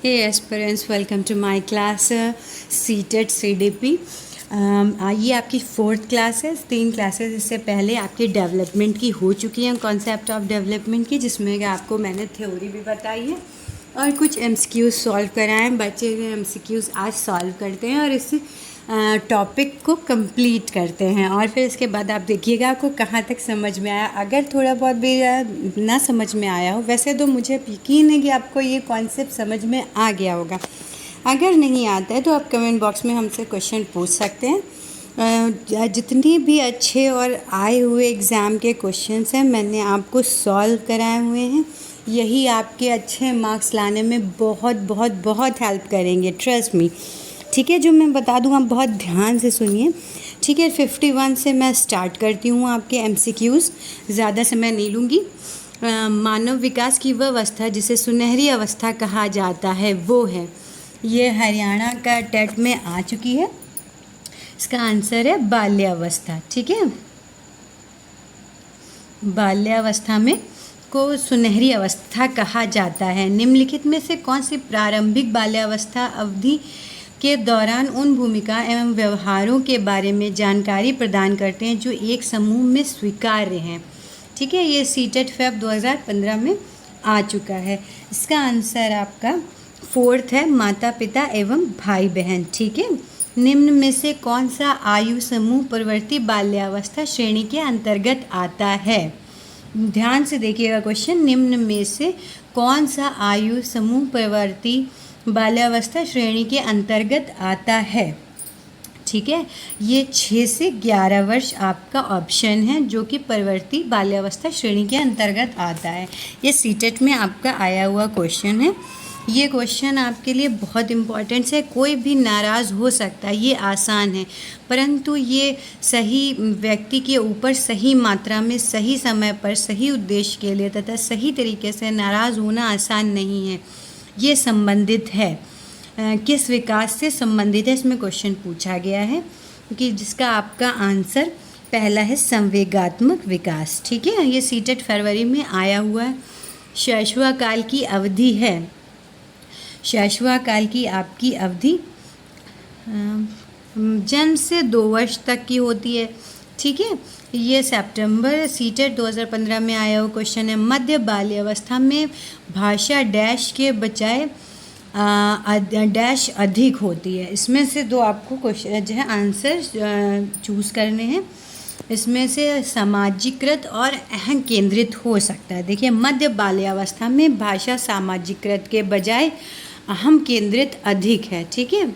Hey aspirants, welcome to my class CTET CDP। ये आपकी fourth class है। 3 classes इससे पहले आपकी डेवलपमेंट की हो चुकी हैं, कॉन्सेप्ट ऑफ डेवलपमेंट की, जिसमें कि आपको मैंने थ्योरी भी बताई है और कुछ MCQs सॉल्व कराए हैं। बच्चे MCQs आज सॉल्व करते हैं और इस टॉपिक को कंप्लीट करते हैं और फिर इसके बाद आप देखिएगा आपको कहाँ तक समझ में आया। अगर थोड़ा बहुत भी ना समझ में आया हो, वैसे तो मुझे यकीन है कि आपको ये कॉन्सेप्ट समझ में आ गया होगा। अगर नहीं आता है तो आप कमेंट बॉक्स में हमसे क्वेश्चन पूछ सकते हैं। जितने भी अच्छे और आए हुए एग्ज़ाम के क्वेश्चंस हैं मैंने आपको सॉल्व कराए हुए हैं। यही आपके अच्छे मार्क्स लाने में बहुत बहुत बहुत हेल्प करेंगे, ट्रस्ट मी। ठीक है, जो मैं बता दूँ आप बहुत ध्यान से सुनिए। ठीक है, 51 से मैं स्टार्ट करती हूँ आपके MCQs, ज़्यादा समय नहीं लूँगी। मानव विकास की वह अवस्था जिसे सुनहरी अवस्था कहा जाता है वो है, ये हरियाणा का टेट में आ चुकी है। इसका आंसर है बाल्यावस्था। ठीक है, बाल्यावस्था में को सुनहरी अवस्था कहा जाता है। निम्नलिखित में से कौन सी प्रारंभिक बाल्यावस्था अवधि के दौरान उन भूमिका एवं व्यवहारों के बारे में जानकारी प्रदान करते हैं जो एक समूह में स्वीकार्य हैं। ठीक है, ये CTET फेब 2015 में आ चुका है। इसका आंसर आपका फोर्थ है, माता पिता एवं भाई बहन। ठीक है, निम्न में से कौन सा आयु समूह प्रवर्ती बाल्यावस्था श्रेणी के अंतर्गत आता है? ध्यान से देखिएगा क्वेश्चन। निम्न में से कौन सा आयु समूह प्रवर्ती बाल्यावस्था श्रेणी के अंतर्गत आता है? ठीक है, ये 6 से 11 वर्ष आपका ऑप्शन है जो कि प्रवर्ती बाल्यावस्था श्रेणी के अंतर्गत आता है। ये CTET में आपका आया हुआ क्वेश्चन है। ये क्वेश्चन आपके लिए बहुत इम्पॉर्टेंट है। कोई भी नाराज़ हो सकता है, ये आसान है, परंतु ये सही व्यक्ति के ऊपर सही मात्रा में सही समय पर सही उद्देश्य के लिए तथा सही तरीके से नाराज़ होना आसान नहीं है। ये संबंधित है, किस विकास से संबंधित है इसमें क्वेश्चन पूछा गया है, कि जिसका आपका आंसर पहला है संवेगात्मक विकास। ठीक है, ये CTET फरवरी में आया हुआ है। शैशवा काल की अवधि है, शैशवा काल की आपकी अवधि जन्म से 2 वर्ष तक की होती है। ठीक है, ये सितंबर CTET 2015 में आया हुआ क्वेश्चन है। मध्य बाल्यावस्था में भाषा डैश के बजाय डैश अधिक होती है। इसमें से 2 आपको क्वेश्चन जो है आंसर चूज़ करने हैं। इसमें से सामाजिकृत और अहम केंद्रित हो सकता है। देखिए, मध्य बाल्यावस्था में भाषा सामाजिकृत के बजाय अहम केंद्रित अधिक है। ठीक है,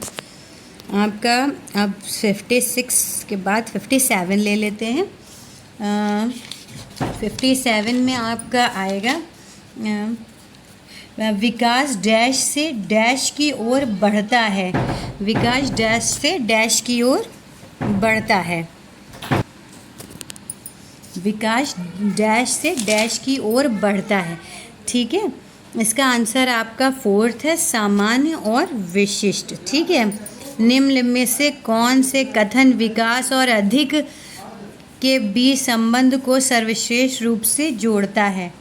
आपका अब 56 के बाद 57 ले लेते हैं। 57 में आपका आएगा विकास डैश से डैश की ओर बढ़ता है। विकास डैश से डैश की ओर बढ़ता है। विकास डैश से डैश की ओर बढ़ता है। ठीक है, इसका आंसर आपका फोर्थ है, सामान्य और विशिष्ट। ठीक है, निम्न में से कौन से कथन विकास और अधिक के बीच संबंध को सर्वश्रेष्ठ रूप से जोड़ता है?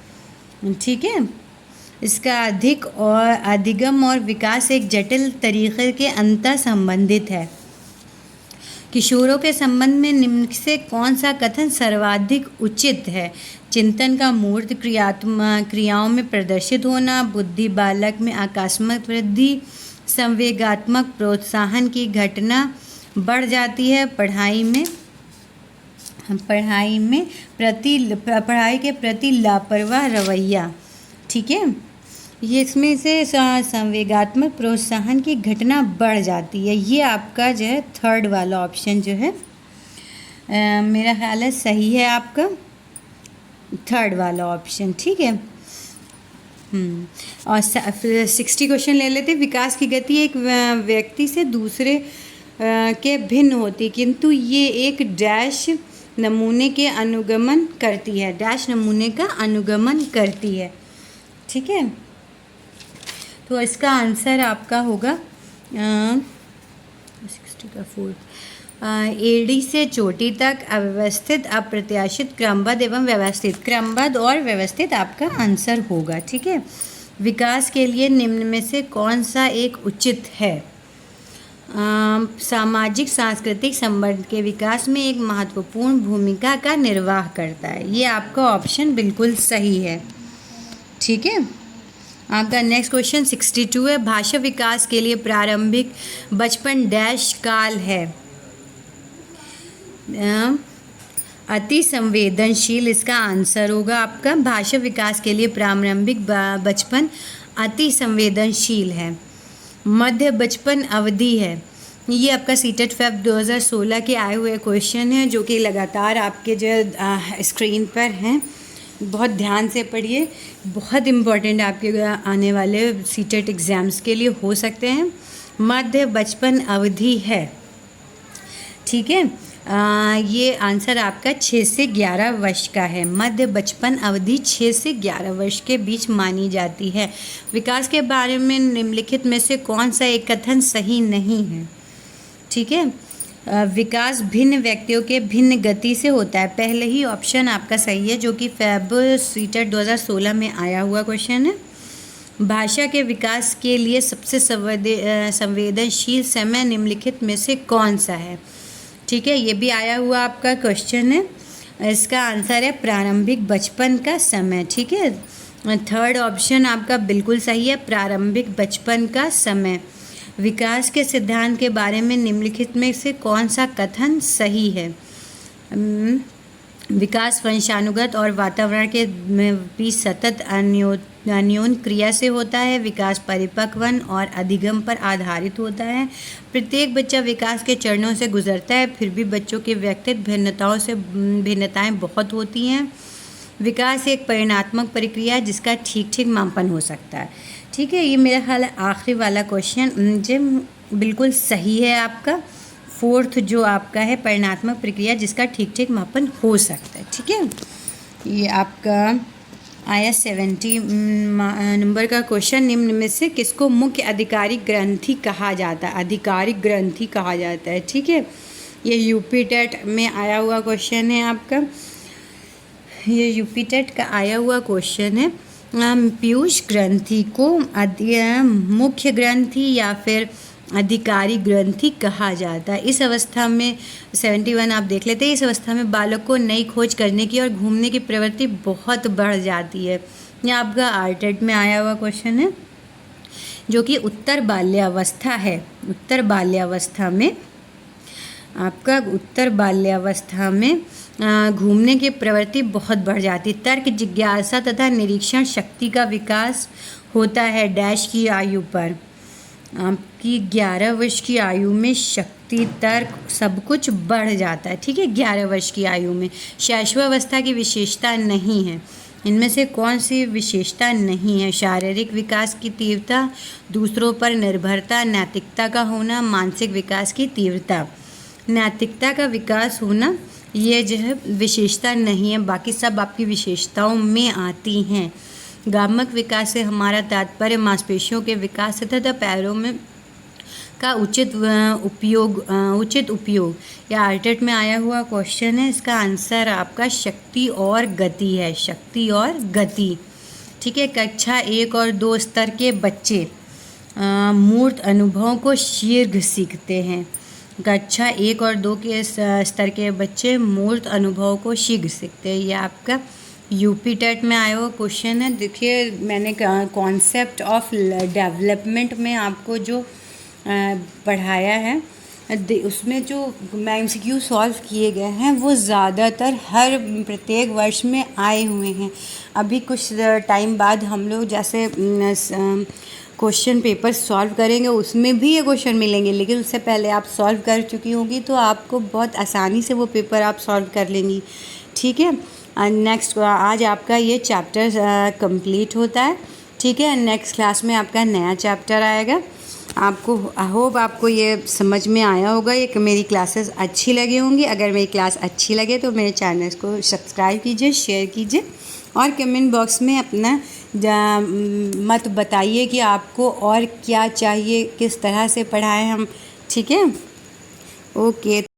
ठीक है, इसका अधिक और अधिगम और विकास एक जटिल तरीके के अंतर संबंधित है। किशोरों के संबंध में निम्न से कौन सा कथन सर्वाधिक उचित है? चिंतन का मूर्त क्रियाओं में प्रदर्शित होना, बुद्धि बालक में आकस्मिक वृद्धि, संवेगात्मक प्रोत्साहन की घटना बढ़ जाती है, पढ़ाई के प्रति लापरवाह रवैया। ठीक है, ये इसमें से संवेगात्मक प्रोत्साहन की घटना बढ़ जाती है। ये आपका जो है थर्ड वाला ऑप्शन जो है मेरा ख्याल है सही है, आपका थर्ड वाला ऑप्शन। ठीक है, और 60 क्वेश्चन ले लेते। विकास की गति एक व्यक्ति से दूसरे के भिन्न होती, किंतु ये एक डैश नमूने के अनुगमन करती है। डैश नमूने का अनुगमन करती है। ठीक है, तो इसका आंसर आपका होगा 60 का फोर्थ। एड़ी से चोटी तक अव्यवस्थित, अप्रत्याशित, क्रमबद्ध एवं व्यवस्थित। क्रमबद्ध और व्यवस्थित आपका आंसर होगा। ठीक है, विकास के लिए निम्न में से कौन सा एक उचित है? सामाजिक सांस्कृतिक संबंध के विकास में एक महत्वपूर्ण भूमिका का निर्वाह करता है। ये आपका ऑप्शन बिल्कुल सही है। ठीक है, आपका नेक्स्ट क्वेश्चन 62 है। भाषा विकास के लिए प्रारंभिक बचपन डैश काल है? अति संवेदनशील इसका आंसर होगा आपका। भाषा विकास के लिए प्रारंभिक बचपन अति संवेदनशील है। मध्य बचपन अवधि है। ये आपका सीटेट फेब 2016 के आए हुए क्वेश्चन है, जो कि लगातार आपके जो स्क्रीन पर हैं। बहुत ध्यान से पढ़िए, बहुत इम्पोर्टेंट आपके आने वाले सीटेट एग्ज़ाम्स के लिए हो सकते हैं। मध्य बचपन अवधि है। ठीक है, ये आंसर आपका 6 से 11 वर्ष का है। मध्य बचपन अवधि 6 से 11 वर्ष के बीच मानी जाती है। विकास के बारे में निम्नलिखित में से कौन सा एक कथन सही नहीं है? ठीक है, विकास भिन्न व्यक्तियों के भिन्न गति से होता है। पहले ही ऑप्शन आपका सही है, जो कि फेब सीटेट 2016 में आया हुआ क्वेश्चन है। भाषा के विकास के लिए सबसे संवेदनशील समय निम्नलिखित में से कौन सा है? ठीक है, ये भी आया हुआ आपका क्वेश्चन है। इसका आंसर है प्रारंभिक बचपन का समय। ठीक है, थर्ड ऑप्शन आपका बिल्कुल सही है, प्रारंभिक बचपन का समय। विकास के सिद्धांत के बारे में निम्नलिखित में से कौन सा कथन सही है? विकास वंशानुगत और वातावरण के बीच सतत अन्योन्य क्रिया से होता है। विकास परिपक्वन और अधिगम पर आधारित होता है। प्रत्येक बच्चा विकास के चरणों से गुजरता है, फिर भी बच्चों की व्यक्तिगत भिन्नताएं बहुत होती हैं। विकास एक परिणात्मक प्रक्रिया है, जिसका ठीक मापन हो सकता है। ठीक है, ये मेरा ख्याल है आखिरी वाला क्वेश्चन जो बिल्कुल सही है आपका। फोर्थ जो आपका है परिणात्मक प्रक्रिया जिसका ठीक मापन हो सकता है। ठीक है, ये आपका आया 70 नंबर का क्वेश्चन। निम्न में से किसको मुख्य आधिकारिक ग्रंथि कहा जाता है? आधिकारिक ग्रंथि कहा जाता है। ठीक है, ये यूपी टेट में आया हुआ क्वेश्चन है आपका। ये यूपी टेट का आया हुआ क्वेश्चन है। पीयूष ग्रंथि को मुख्य ग्रंथि या फिर अधिकारी ग्रंथि कहा जाता है। इस अवस्था में 71 आप देख लेते हैं। इस अवस्था में बालक को नई खोज करने की और घूमने की प्रवृत्ति बहुत बढ़ जाती है। ये आपका आर्टेट में आया हुआ क्वेश्चन है, जो कि उत्तर बाल्यावस्था है। उत्तर बाल्यावस्था में घूमने की प्रवृत्ति बहुत बढ़ जाती है। तर्क, जिज्ञासा तथा निरीक्षण शक्ति का विकास होता है डैश की आयु पर। आपकी 11 वर्ष की आयु में शक्ति, तर्क सब कुछ बढ़ जाता है। ठीक है, 11 वर्ष की आयु में। शैशवावस्था की विशेषता नहीं है। इनमें से कौन सी विशेषता नहीं है? शारीरिक विकास की तीव्रता, दूसरों पर निर्भरता, नैतिकता का होना, मानसिक विकास की तीव्रता। नैतिकता का विकास होना ये जो है विशेषता नहीं है, बाकी सब आपकी विशेषताओं में आती हैं। गामक विकास से हमारा तात्पर्य मांसपेशियों के विकास तथा पैरों में का उचित उपयोग या आर्टेट में आया हुआ क्वेश्चन है। इसका आंसर आपका शक्ति और गति है। शक्ति और गति। ठीक है, कक्षा 1 और 2 स्तर के बच्चे मूर्त अनुभवों को शीघ्र सीखते हैं। कक्षा 1 और 2 के स्तर के बच्चे मूर्त अनुभव को शीघ्र सीखते हैं। ये आपका यूपी टेट में आया हुआ क्वेश्चन है। देखिए, मैंने कॉन्सेप्ट ऑफ डेवलपमेंट में आपको जो पढ़ाया है, उसमें जो MCQ सॉल्व किए गए हैं वो ज़्यादातर हर प्रत्येक वर्ष में आए हुए हैं। अभी कुछ टाइम बाद हम लोग जैसे क्वेश्चन पेपर सॉल्व करेंगे, उसमें भी ये क्वेश्चन मिलेंगे, लेकिन उससे पहले आप सॉल्व कर चुकी होंगी तो आपको बहुत आसानी से वो पेपर आप सॉल्व कर लेंगी। ठीक है, नेक्स्ट आज आपका ये चैप्टर कंप्लीट होता है। ठीक है, नेक्स्ट क्लास में आपका नया चैप्टर आएगा। आपको होप आपको ये समझ में आया होगा। ये मेरी क्लासेस अच्छी लगी होंगी। अगर मेरी क्लास अच्छी लगे तो मेरे चैनल को सब्सक्राइब कीजिए, शेयर कीजिए और कमेंट बॉक्स में अपना मत बताइए कि आपको और क्या चाहिए, किस तरह से पढ़ाएं हम। ठीक है, ओके।